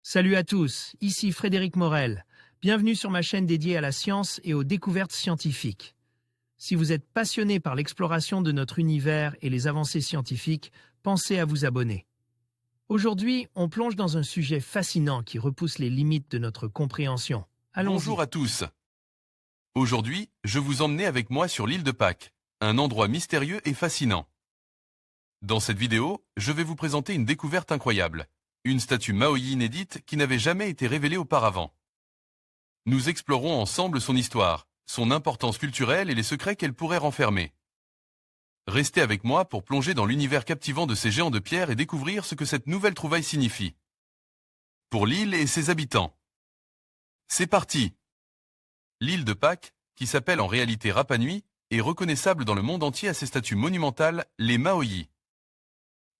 Salut à tous, ici Frédéric Morel. Bienvenue sur ma chaîne dédiée à la science et aux découvertes scientifiques. Si vous êtes passionné par l'exploration de notre univers et les avancées scientifiques, pensez à vous abonner. Aujourd'hui, on plonge dans un sujet fascinant qui repousse les limites de notre compréhension. Allons-y. Bonjour à tous. Aujourd'hui, je vous emmenais avec moi sur l'île de Pâques, un endroit mystérieux et fascinant. Dans cette vidéo, je vais vous présenter une découverte incroyable, une statue maoï inédite qui n'avait jamais été révélée auparavant. Nous explorons ensemble son histoire, son importance culturelle et les secrets qu'elle pourrait renfermer. Restez avec moi pour plonger dans l'univers captivant de ces géants de pierre et découvrir ce que cette nouvelle trouvaille signifie. Pour l'île et ses habitants. C'est parti! L'île de Pâques, qui s'appelle en réalité Rapa Nui, est reconnaissable dans le monde entier à ses statues monumentales, les Maoyi.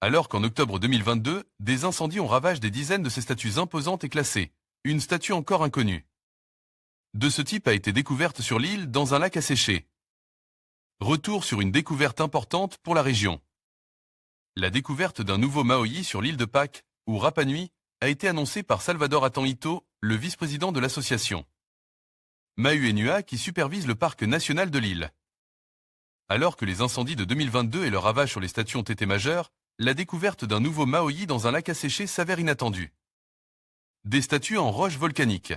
Alors qu'en octobre 2022, des incendies ont ravagé des dizaines de ces statues imposantes et classées, une statue encore inconnue de ce type a été découverte sur l'île dans un lac asséché. Retour sur une découverte importante pour la région. La découverte d'un nouveau Maoyi sur l'île de Pâques, ou Rapa Nui, a été annoncée par Salvador Atanhito, le vice-président de l'association Mahu-Enua qui supervise le parc national de l'île. Alors que les incendies de 2022 et leur ravage sur les statues ont été majeurs, la découverte d'un nouveau Maoyi dans un lac asséché s'avère inattendue. Des statues en roche volcanique.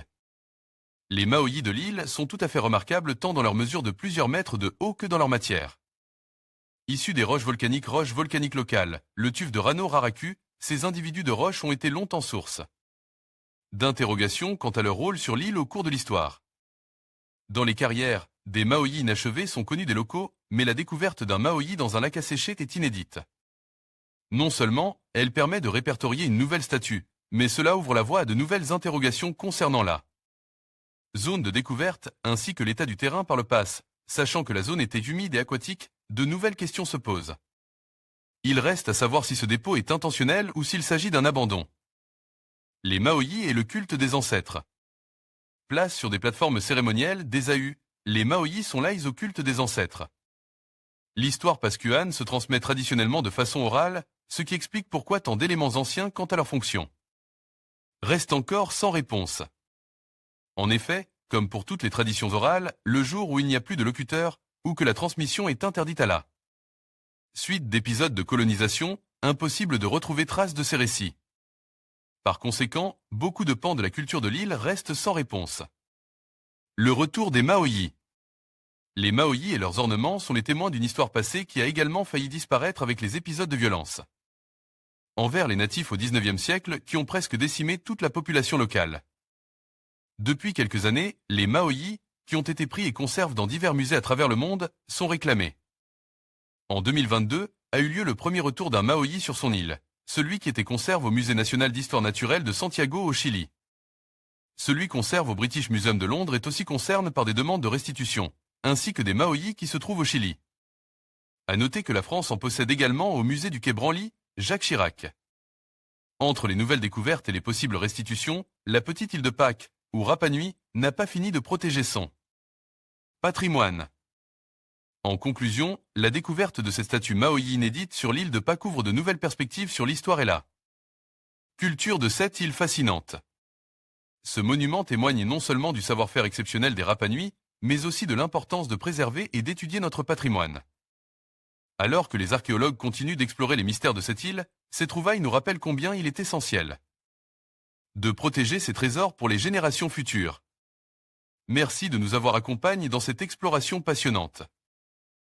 Les Maoyi de l'île sont tout à fait remarquables tant dans leur mesure de plusieurs mètres de haut que dans leur matière. Issus des roches volcaniques locales, le tuf de Rano Raraku, ces individus de roches ont été longtemps source d'interrogations quant à leur rôle sur l'île au cours de l'histoire. Dans les carrières, des Maoyi inachevés sont connus des locaux, mais la découverte d'un Maoyi dans un lac asséché est inédite. Non seulement, elle permet de répertorier une nouvelle statue, mais cela ouvre la voie à de nouvelles interrogations concernant la zone de découverte ainsi que l'état du terrain par le passe. Sachant que la zone était humide et aquatique, de nouvelles questions se posent. Il reste à savoir si ce dépôt est intentionnel ou s'il s'agit d'un abandon. Les Maoyi et le culte des ancêtres. Place sur des plateformes cérémonielles, des AU, les Maoyi sont laïcs au culte des ancêtres. L'histoire pascuane se transmet traditionnellement de façon orale, ce qui explique pourquoi tant d'éléments anciens quant à leur fonction restent encore sans réponse. En effet, comme pour toutes les traditions orales, le jour où il n'y a plus de locuteur, ou que la transmission est interdite à la suite d'épisodes de colonisation, impossible de retrouver trace de ces récits. Par conséquent, beaucoup de pans de la culture de l'île restent sans réponse. Le retour des Maoyi. Les Maoyi et leurs ornements sont les témoins d'une histoire passée qui a également failli disparaître avec les épisodes de violence envers les natifs au XIXe siècle qui ont presque décimé toute la population locale. Depuis quelques années, les Maoyi, qui ont été pris et conservent dans divers musées à travers le monde, sont réclamés. En 2022, a eu lieu le premier retour d'un Maoyi sur son île, celui qui était conservé au Musée national d'histoire naturelle de Santiago au Chili. Celui conservé au British Museum de Londres est aussi concerné par des demandes de restitution, ainsi que des Maoyi qui se trouvent au Chili. À noter que la France en possède également au musée du Quai Branly, Jacques Chirac. Entre les nouvelles découvertes et les possibles restitutions, la petite île de Pâques, ou Rapa Nui, n'a pas fini de protéger son patrimoine. En conclusion, la découverte de cette statue Maoyi inédite sur l'île de Pâques ouvre de nouvelles perspectives sur l'histoire et la culture de cette île fascinante. Ce monument témoigne non seulement du savoir-faire exceptionnel des Rapa Nui, mais aussi de l'importance de préserver et d'étudier notre patrimoine. Alors que les archéologues continuent d'explorer les mystères de cette île, ces trouvailles nous rappellent combien il est essentiel de protéger ces trésors pour les générations futures. Merci de nous avoir accompagnés dans cette exploration passionnante.